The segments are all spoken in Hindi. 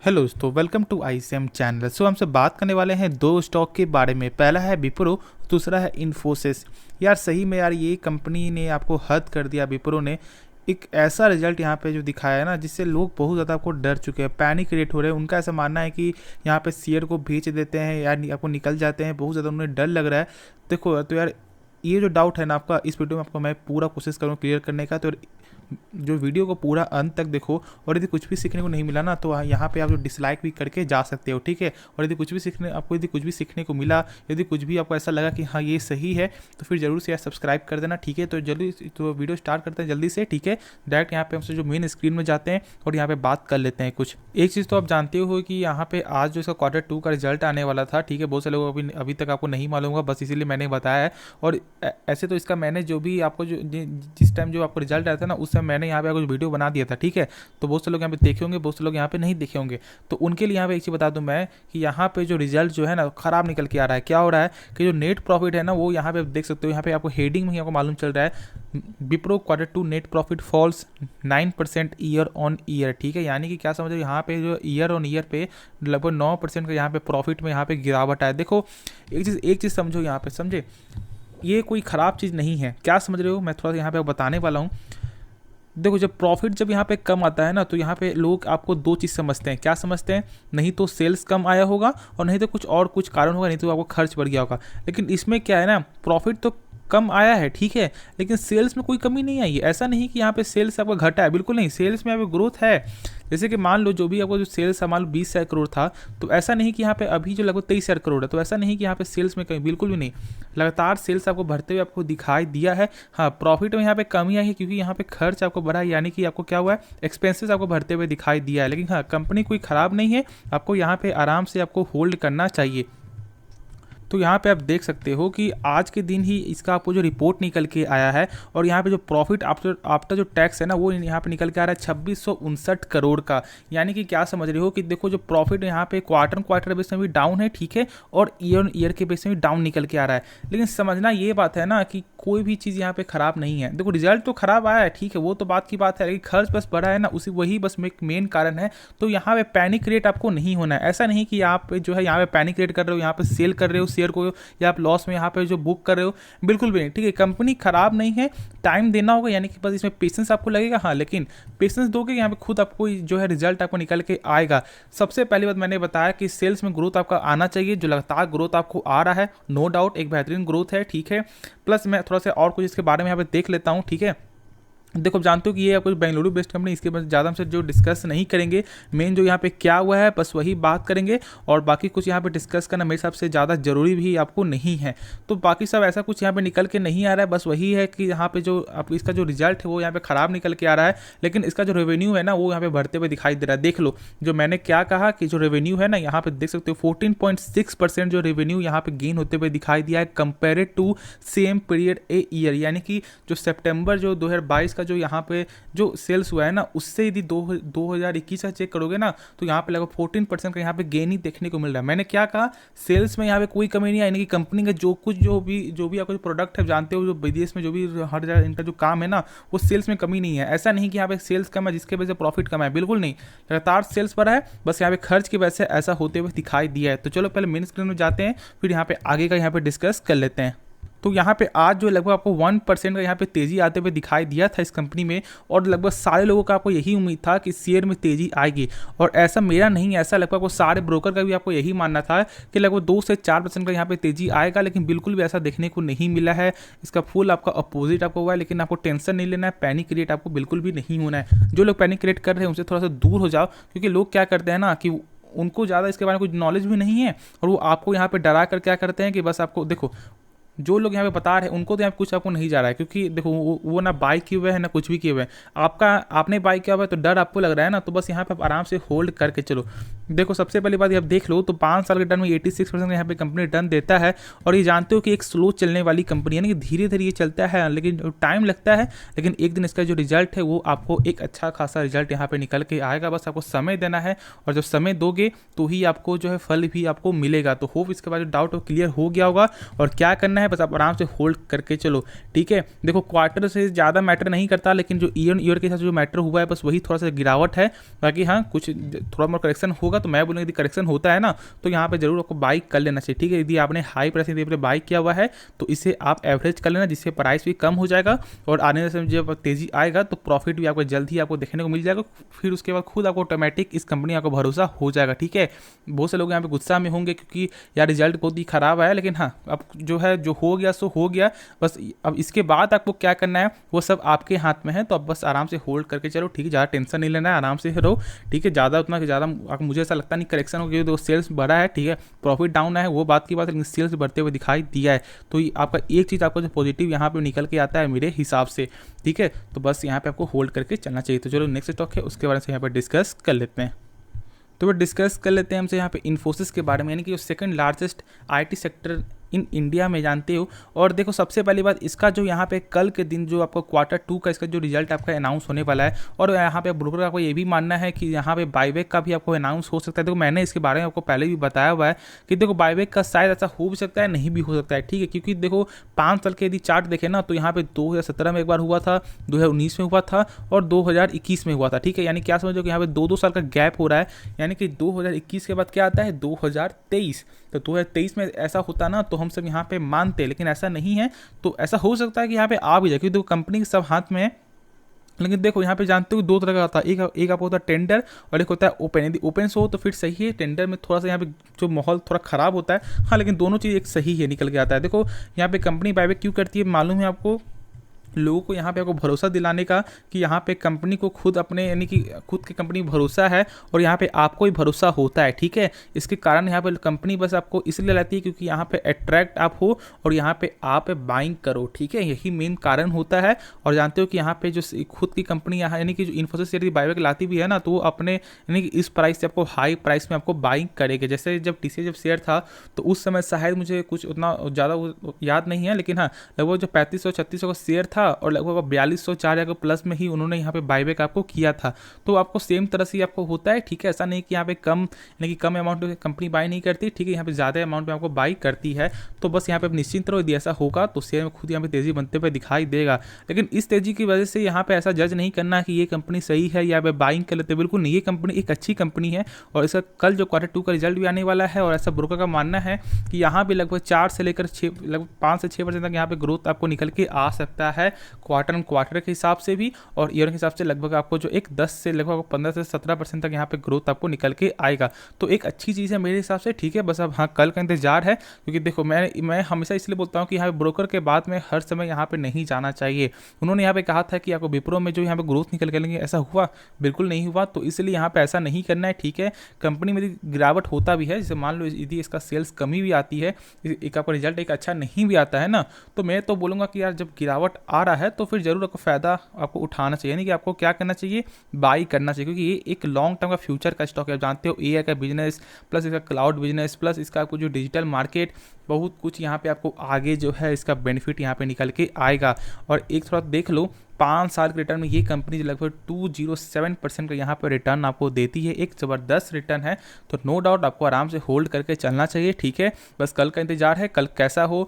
हेलो दोस्तों, वेलकम टू आईसीएम चैनल। हमसे बात करने वाले हैं दो स्टॉक के बारे में। पहला है विप्रो, दूसरा है इन्फोसिस। यार सही में यार ये कंपनी ने आपको हद कर दिया। विप्रो ने एक ऐसा रिजल्ट यहाँ पे जो दिखाया है ना, जिससे लोग बहुत ज़्यादा आपको डर चुके हैं, पैनिक क्रिएट हो रहे हैं। उनका ऐसा मानना है कि यहाँ पे शेयर को बेच देते हैं या आपको निकल जाते हैं, बहुत ज़्यादा उन्हें डर लग रहा है। देखो तो यार ये जो डाउट है ना आपका, इस वीडियो में आपको मैं पूरा कोशिश करूँ क्लियर करने का। तो जो वीडियो को पूरा अंत तक देखो, और यदि कुछ भी सीखने को नहीं मिला ना तो यहाँ पे आप जो डिसलाइक भी करके जा सकते हो, ठीक है। और यदि कुछ भी सीखने को मिला, यदि कुछ भी आपको ऐसा लगा कि हाँ ये सही है, तो फिर जरूर से यार सब्सक्राइब कर देना, ठीक है। तो जल्दी तो वीडियो स्टार्ट करते हैं जल्दी से, ठीक है। डायरेक्ट यहाँ पे हमसे जो मेन स्क्रीन में जाते हैं और यहाँ पे बात कर लेते हैं कुछ। एक चीज़ तो आप जानते हो कि यहाँ पे आज जो इसका Q2 का रिजल्ट आने वाला था, ठीक है। बहुत से लोग अभी तक आपको नहीं मालूम होगा, बस इसीलिए मैंने बताया है। और ऐसे तो इसका मैंने जो भी आपको जिस टाइम जो आपको रिजल्ट आया था ना, उस टाइम मैंने यहाँ पे कुछ वीडियो बना दिया था, ठीक है। तो बहुत से लोग यहाँ पे देखे होंगे, बहुत से लोग यहाँ पे नहीं देखे होंगे। तो उनके लिए यहाँ पे एक चीज़ बता दूं मैं कि यहाँ पे जो रिजल्ट जो है ना खराब निकल के आ रहा है। क्या हो रहा है कि जो नेट प्रॉफिट है ना, वो यहाँ पे देख सकते हो, यहाँ पे आपको हेडिंग में आपको मालूम चल रहा है Wipro Q2 net profit falls 9% year on year, ठीक है। यानी कि क्या समझ रहे हो, यहाँ पे जो ईयर ऑन ईयर पे लगभग 9% का यहाँ पे प्रॉफिट में यहाँ पे गिरावट है। देखो एक चीज़ समझो, यहाँ पे समझे, ये कोई ख़राब चीज़ नहीं है। क्या समझ रहे हो, मैं थोड़ा सा यहाँ पे बताने वाला हूँ। देखो जब प्रॉफिट जब यहाँ पे कम आता है ना, तो यहाँ पे लोग आपको दो चीज़ समझते हैं। क्या समझते हैं, नहीं तो सेल्स कम आया होगा और नहीं तो कुछ कारण होगा, नहीं तो आपको खर्च बढ़ गया होगा। लेकिन इसमें क्या है ना, प्रॉफिट तो कम आया है, ठीक है, लेकिन सेल्स में कोई कमी नहीं आई है। ऐसा नहीं कि यहाँ पे सेल्स आपका घटा है, बिल्कुल नहीं। सेल्स में यहाँ पे ग्रोथ है। जैसे कि मान लो जो भी आपको जो सेल्स मान लो 20,000 करोड़ था, तो ऐसा नहीं कि यहाँ पे अभी जो लगभग 23,000 करोड़ है, तो ऐसा नहीं कि यहाँ पे सेल्स में कमी, बिल्कुल भी नहीं। लगातार सेल्स आपको बढ़ते हुए आपको दिखाई दिया है। हाँ, प्रॉफिट में यहाँ पे कमी आई है क्योंकि यहाँ पे खर्च आपको बढ़ा है, यानी कि आपको क्या हुआ है, एक्सपेंसेस आपको बढ़ते हुए दिखाई दिया है। लेकिन हाँ, कंपनी कोई ख़राब नहीं है, आपको यहाँ पे आराम से आपको होल्ड करना चाहिए। तो यहाँ पे आप देख सकते हो कि आज के दिन ही इसका आपको जो रिपोर्ट निकल के आया है, और यहाँ पे जो प्रॉफिट आफ्टर जो टैक्स है ना, वो यहाँ पे निकल के आ रहा है 2659 करोड़ का। यानी कि क्या समझ रहे हो कि देखो जो प्रॉफिट यहाँ पे क्वार्टर बेस में भी डाउन है, ठीक है, और ईयर के बेस में भी डाउन निकल के आ रहा है। लेकिन समझना ये बात है ना कि कोई भी चीज़ यहाँ पे खराब नहीं है। देखो रिजल्ट तो खराब आया है, ठीक है, वो तो बात की बात है, लेकिन खर्च बस बढ़ा है ना, वही बस मेन कारण है। तो यहाँ पे पैनिक रेट आपको नहीं होना है। ऐसा नहीं कि आप जो है यहाँ पे पैनिक रेट कर रहे हो, यहाँ पे सेल कर रहे हो शेयर को, या आप लॉस में यहाँ पे जो बुक कर रहे हो, बिल्कुल भी नहीं, ठीक है। कंपनी खराब नहीं है, टाइम देना होगा, यानी कि बस इसमें पेशेंस आपको लगेगा। हाँ, लेकिन पेशेंस दोगे, यहाँ पे खुद आपको जो है रिजल्ट आपको निकल के आएगा। सबसे पहली बात मैंने बताया कि सेल्स में ग्रोथ आपका आना चाहिए, जो लगातार ग्रोथ आपको आ रहा है, नो डाउट एक बेहतरीन ग्रोथ है, ठीक है। प्लस मैं थोड़ा सा और कुछ इसके बारे में यहाँ पे देख लेता हूँ, ठीक है। देखो आप जानते हो कि ये आपको बेंगलुरु बेस्ड कंपनी, इसके बाद ज़्यादा हमसे जो डिस्कस नहीं करेंगे। मेन जो यहाँ पे क्या हुआ है बस वही बात करेंगे, और बाकी कुछ यहाँ पे डिस्कस करना मेरे हिसाब से ज़्यादा जरूरी भी आपको नहीं है। तो बाकी सब ऐसा कुछ यहाँ पे निकल के नहीं आ रहा है, बस वही है कि यहाँ पे जो आप इसका जो रिजल्ट है वो यहाँ पे ख़राब निकल के आ रहा है, लेकिन इसका जो रेवेन्यू है ना वो यहाँ पे बढ़ते हुए दिखाई दे रहा है। देख लो जो मैंने क्या कहा कि जो रेवेन्यू है ना, यहाँ पे देख सकते हो 14.6% जो रेवेन्यू यहाँ पे गेन होते हुए दिखाई दिया है, compared to same period a year. यानी कि जो सितंबर जो 2022 जो यहाँ पे जो सेल्स हुआ है ना, उससे यदि 2021 का चेक करोगे ना, तो यहाँ पे लगभग 14% का यहाँ पे गेन ही देखने को मिल रहा है। मैंने क्या कहा, सेल्स में यहाँ पे कोई कमी नहीं आई, यानी कि कंपनी का जो भी आपको जो प्रोडक्ट है, जानते हो जो विदेश में जो भी हर जगह इनका जो काम है ना, वो सेल्स में कमी नहीं है। ऐसा नहीं कि यहाँ पे सेल्स कम है जिसके वजह से प्रॉफिट कम है, बिल्कुल नहीं। लगातार सेल्स बढ़ा है, बस यहाँ पे खर्च की वजह से ऐसा होते हुए दिखाई दिया है। तो चलो पहले मेन स्क्रीन में जाते हैं, फिर यहाँ पे आगे का यहाँ पे डिस्कस कर लेते हैं। तो यहाँ पे आज जो लगभग आपको 1% का यहाँ पे तेज़ी आते हुए दिखाई दिया था इस कंपनी में, और लगभग सारे लोगों का आपको यही उम्मीद था कि शेयर में तेज़ी आएगी। और ऐसा मेरा नहीं, ऐसा लगभग आपको सारे ब्रोकर का भी आपको यही मानना था कि लगभग 2 से 4% का यहाँ पे तेज़ी आएगा, लेकिन बिल्कुल भी ऐसा देखने को नहीं मिला है। इसका फुल आपका अपोजिट आपको हुआ है। लेकिन आपको टेंशन नहीं लेना है, पैनिक क्रिएट आपको बिल्कुल भी नहीं होना है। जो लोग पैनिक क्रिएट कर रहे हैं उनसे थोड़ा सा दूर हो जाओ, क्योंकि लोग क्या करते हैं ना कि उनको ज़्यादा इसके बारे में कुछ नॉलेज भी नहीं है, और वो आपको यहाँ पे डरा कर क्या करते हैं कि बस आपको देखो, जो लोग यहाँ पे बता रहे हैं उनको तो यहाँ कुछ आपको नहीं जा रहा है, क्योंकि देखो वो ना बाई किए हुए है ना कुछ भी किए हुए हैं। आपने बाई किया हुआ है तो डर आपको लग रहा है ना, तो बस यहाँ पे आप आराम से होल्ड करके चलो। देखो सबसे पहली बात आप देख लो तो 5 साल के टर्म में 86% यहाँ पे कंपनी रिटर्न देता है। और ये जानते हो कि एक स्लो चलने वाली कंपनी है ना, कि धीरे धीरे ये चलता है, लेकिन टाइम लगता है, लेकिन एक दिन इसका जो रिजल्ट है वो आपको एक अच्छा खासा रिजल्ट यहाँ पे निकल के आएगा। बस आपको समय देना है, और जब समय दोगे तो ही आपको जो है फल भी आपको मिलेगा। तो होप इसके बाद जो डाउट वो क्लियर हो गया होगा। और क्या करना है बस आप आराम से होल्ड करके चलो, ठीक है। देखो क्वार्टर से ज़्यादा मैटर नहीं करता, लेकिन जो ईयर ईयर के साथ जो मैटर हुआ है बस वही थोड़ा सा गिरावट है। बाकी हाँ कुछ थोड़ा मोड़ा करेक्शन होगा, तो मैं बोलूँगा यदि करेक्शन होता है ना तो यहाँ पे जरूर आपको बाई कर लेना चाहिए, ठीक है। यदि आपने हाई प्राइस पे बाई किया हुआ है तो इसे आप एवरेज कर लेना, जिससे प्राइस भी कम हो जाएगा और आने से जब तेजी आएगा तो प्रॉफिट भी आपको जल्द ही आपको देखने को मिल जाएगा। फिर उसके बाद खुद आपको ऑटोमेटिक इस कंपनी आपको भरोसा हो जाएगा, ठीक है। बहुत से लोग यहाँ पे गुस्सा में होंगे क्योंकि यार रिजल्ट बहुत ही खराब आया, लेकिन हाँ अब जो है जो हो गया सो हो गया, बस अब इसके बाद आपको क्या करना है वो सब आपके हाथ में है। तो अब बस आराम से होल्ड करके चलो, ठीक है। ज़्यादा टेंशन नहीं लेना है, आराम से रहो, ठीक है। ज़्यादा उतना ज़्यादा मुझे ऐसा लगता नहीं करेक्शन हो गया, तो सेल्स बढ़ा है, ठीक है। प्रॉफिट डाउन है वो बात की बात है, लेकिन सेल्स बढ़ते हुए दिखाई दिया है। तो आपका एक चीज़ आपका जो पॉजिटिव यहाँ पे निकल के आता है मेरे हिसाब से, ठीक है। तो बस यहाँ पे आपको होल्ड करके चलना चाहिए। तो चलो नेक्स्ट स्टॉक है उसके बारे में यहाँ पर डिस्कस कर लेते हैं। तो डिस्कस कर लेते हैं हमसे यहाँ पे इन्फोसिस के बारे में, यानी कि जो second largest IT sector in India में, जानते हो। और देखो सबसे पहली बात, इसका जो यहाँ पे कल के दिन जो आपको Q2 का इसका जो रिजल्ट आपका अनाउंस होने वाला है, और यहाँ पे ब्रोकर का ये भी मानना है कि यहाँ पे बाईबैक का भी आपको अनाउंस हो सकता है। देखो मैंने इसके बारे में आपको पहले भी बताया हुआ है कि देखो बाईबैक का शायद ऐसा हो भी सकता है, नहीं भी हो सकता है, ठीक है। क्योंकि देखो 5 साल के यदि चार्ट देखें ना तो यहाँ पे 2017 में एक बार हुआ था, 2019 में हुआ था और 2021 में हुआ था, ठीक है। यानी क्या समझो कि यहाँ पे 2-2 साल का गैप हो रहा है, यानी कि 2021 के बाद क्या आता है 2023। तो 2023 में ऐसा होता ना तो हम सब यहाँ पे मानते, लेकिन ऐसा नहीं है। तो ऐसा हो सकता है कि यहाँ पे आ भी जाए, क्योंकि देखो कंपनी सब हाथ में है। लेकिन देखो यहाँ पे जानते हो 2 तरह का होता है, एक आपको होता है टेंडर और एक होता है ओपन। यदि ओपन से हो तो फिर सही है, टेंडर में थोड़ा सा यहाँ पे जो माहौल थोड़ा खराब होता है, हाँ लेकिन दोनों चीज़ एक सही है, निकल के आता है। देखो यहाँ पे कंपनी बायबैक क्यों करती है मालूम है आपको, लोगों को यहाँ पे आपको भरोसा दिलाने का कि यहाँ पे कंपनी को खुद अपने यानी कि खुद की कंपनी भरोसा है और यहाँ पे आपको ही भरोसा होता है, ठीक है। इसके कारण यहाँ पे कंपनी बस आपको इसलिए लाती है क्योंकि यहाँ पे अट्रैक्ट आप हो और यहाँ पे आप बाइंग करो, ठीक है। यही मेन कारण होता है। और जानते हो कि यहाँ पे जो खुद की कंपनी यहाँ यानी कि जो इन्फोसिस यदि बायबैक लाती भी है ना तो वो अपने यानी कि इस प्राइस से आपको हाई प्राइस में आपको बाइंग करेगी। जैसे जब TCS जब शेयर था तो उस समय शायद मुझे कुछ उतना ज़्यादा याद नहीं है, लेकिन हाँ लगभग जो 3500-3600 का शेयर था और लगभग 4204 के प्लस में ही उन्होंने यहाँ पे बाईबैक आपको किया था। तो आपको सेम तरह से आपको होता है, ठीक है। ऐसा नहीं कि यहाँ पे कम यानी कि कम अमाउंट में कंपनी बाई नहीं करती, ठीक है। यहाँ पे ज़्यादा अमाउंट में आपको बाई करती है। तो बस यहाँ पे निश्चिंत रहो, यदि ऐसा होगा तो शेयर में खुद यहाँ पे तेज़ी बनते हुए दिखाई देगा। लेकिन इस तेज़ी की वजह से यहाँ पे ऐसा जज नहीं करना कि ये कंपनी सही है या पे बाइंग कर लेते, बिल्कुल नहीं। ये कंपनी एक अच्छी कंपनी है और इसका कल जो Q2 का रिजल्ट भी आने वाला है, और ऐसा ब्रोकर का मानना है कि यहाँ पे लगभग 4 से लेकर 6 लगभग 5 से 6% तक यहाँ पे ग्रोथ आपको निकल के आ सकता है, क्वार्टर के हिसाब से भी और ईयर के हिसाब से। लगभग आपको जो एक 10 से लगभग 15 से 17% तक यहाँ पे ग्रोथ आपको निकल के आएगा। तो एक अच्छी चीज़ है मेरे हिसाब से, ठीक है। बस अब हाँ कल का इंतजार है, क्योंकि देखो मैं हमेशा इसलिए बोलता हूँ कि यहाँ पे ब्रोकर के बाद में हर समय यहाँ पे नहीं जाना चाहिए। उन्होंने यहाँ पे कहा था कि आपको विप्रो में जो यहाँ पे ग्रोथ निकल के लेंगे, ऐसा हुआ बिल्कुल नहीं हुआ। तो इसलिए यहाँ पे ऐसा नहीं करना है, ठीक है। कंपनी में गिरावट होता भी है, जैसे मान लो यदि इसका सेल्स कमी भी आती है, एक आपका रिजल्ट एक अच्छा नहीं भी आता है ना, तो मैं तो बोलूँगा कि यार जब गिरावट आ रहा है तो फिर जरूर आपको फ़ायदा आपको उठाना चाहिए, यानी कि आपको क्या करना चाहिए, बाई करना चाहिए। क्योंकि ये एक लॉन्ग टर्म का फ्यूचर का स्टॉक है। आप जानते हो AI का बिजनेस प्लस इसका क्लाउड बिजनेस प्लस इसका आपको जो डिजिटल मार्केट, बहुत कुछ यहाँ पे आपको आगे जो है इसका बेनिफिट यहाँ पे निकल के आएगा। और एक थोड़ा देख लो 5 साल के रिटर्न में ये कंपनी लगभग 207% का यहाँ पर रिटर्न आपको देती है, एक ज़बरदस्त रिटर्न है। तो नो डाउट आपको आराम से होल्ड करके चलना चाहिए, ठीक है। बस कल का इंतजार है, कल कैसा हो।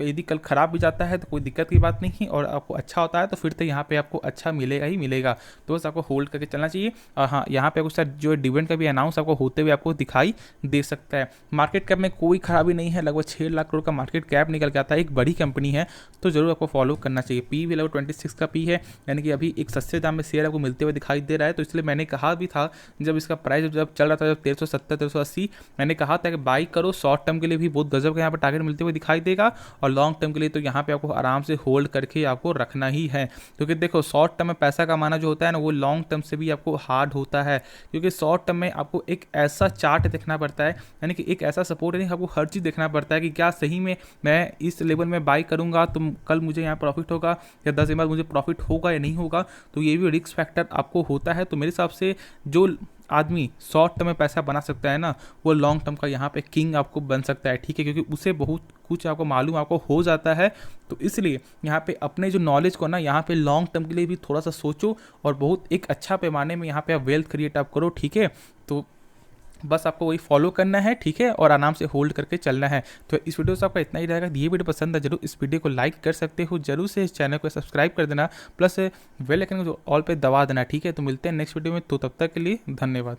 यदि कल ख़राब भी जाता है तो कोई दिक्कत की बात नहीं, और आपको अच्छा होता है तो फिर तो यहाँ पे आपको अच्छा मिलेगा ही मिलेगा। तो बस आपको होल्ड करके चलना चाहिए। और हाँ यहाँ पे आपको जो डिविडेंड का भी अनाउंस आपको होते हुए आपको दिखाई दे सकता है। मार्केट कैप में कोई खराबी नहीं है, लगभग 6 लाख करोड़ का मार्केट कैप निकल के आता है, एक बड़ी कंपनी है, तो जरूर आपको फॉलो करना चाहिए। पी भी लगभग 26 का पी है, यानी कि अभी एक सस्ते दाम में शेयर आपको मिलते हुए दिखाई दे रहा है। तो इसलिए मैंने कहा भी था जब इसका प्राइस जब चल रहा था, जब 1370-1380, मैंने कहा था कि बाई करो, शॉर्ट टर्म के लिए भी बहुत गजब का यहाँ पर टारगेट मिलते हुए दिखाई देगा, और लॉन्ग टर्म के लिए तो यहाँ पे आपको आराम से होल्ड करके आपको रखना ही है। क्योंकि देखो शॉर्ट टर्म में पैसा कमाना जो होता है ना, वो लॉन्ग टर्म से भी आपको हार्ड होता है। क्योंकि शॉर्ट टर्म में आपको एक ऐसा चार्ट देखना पड़ता है, यानी कि एक ऐसा सपोर्ट, यानी आपको हर चीज़ देखना पड़ता है कि क्या सही में मैं इस लेवल में बाई करूँगा तो कल मुझे यहाँ प्रॉफिट होगा, या 10 दिन बाद मुझे प्रॉफिट होगा या नहीं होगा। तो ये भी रिस्क फैक्टर आपको होता है। तो मेरे हिसाब से जो आदमी शॉर्ट टर्म में पैसा बना सकता है ना, वो लॉन्ग टर्म का यहाँ पे किंग आपको बन सकता है, ठीक है। क्योंकि उसे बहुत कुछ आपको मालूम आपको हो जाता है। तो इसलिए यहाँ पे अपने जो नॉलेज को ना यहाँ पे लॉन्ग टर्म के लिए भी थोड़ा सा सोचो, और बहुत एक अच्छा पैमाने में यहाँ पे आप वेल्थ क्रिएट आप करो, ठीक है। तो बस आपको वही फॉलो करना है, ठीक है, और आराम से होल्ड करके चलना है। तो इस वीडियो से आपका इतना ही रहेगा। ये वीडियो पसंद है जरूर इस वीडियो को लाइक कर सकते हो, जरूर से इस चैनल को सब्सक्राइब कर देना, प्लस बेल आइकन को ऑल पे दबा देना, ठीक है। तो मिलते हैं नेक्स्ट वीडियो में, तो तब तक के लिए धन्यवाद।